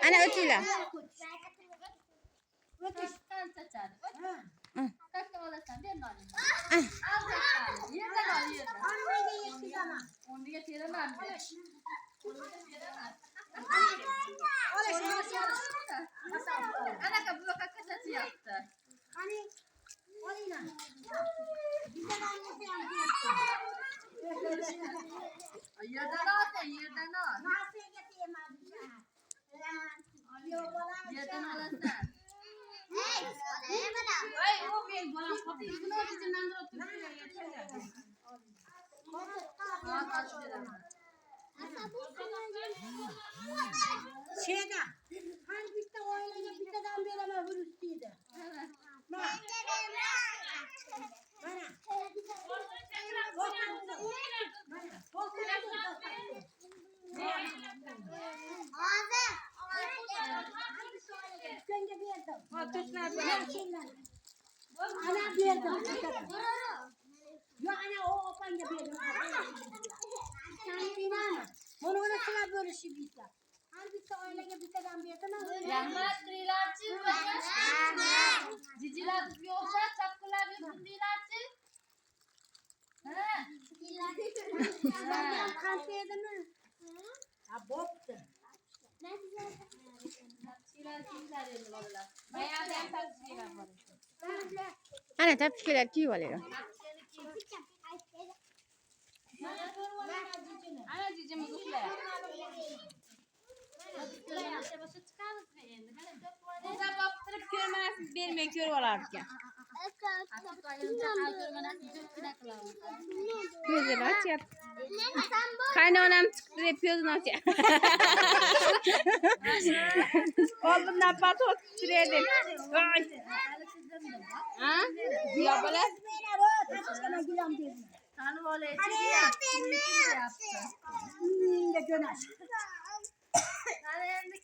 Ana ötüyle. Kan saçar. Takla olasan ben alayım. Ah. Al takla. Yerden al yerden. Anne yetti bana. Onu getiren anne. Ana kapı kakasası yaptı. Hani oyna. Bir de annesi yaptı. Yerden al sen yerden al. Nasıl getireyim abi? Yerden alasan. Ay o ben bana kapıyı bunun içinden de oturuyor. Al aç veremem. Şeyde. Hani bir de oynayıp bir de ben veremem hırıstıydı. Bana. Ana verdim. Ya ana o opanya verdim. Sen inan. Bunu sıra böyle şibiyse. Hangisi oynayıp bir de ben verdim. Rahmat trilatçı mı? Ciciler yoksa çapkılar yüzün dilatçı. Ha? Kansaydı mı? Ha boptu. Çiler kimler elli valla. Bayağı ben taksiyle var. Ana tepkiler ki oluyor. Ana cicimiz ufle. Bize baktırıp görmezsiniz vermek kör olarken. Gözünü aç yap. Kaynağınam çıktı yapıyordun aç yap. Oğlumdan patot süredim. Ay. Ha? Ya böyle. Tanrı olayı çiğ yaptı. De güneş.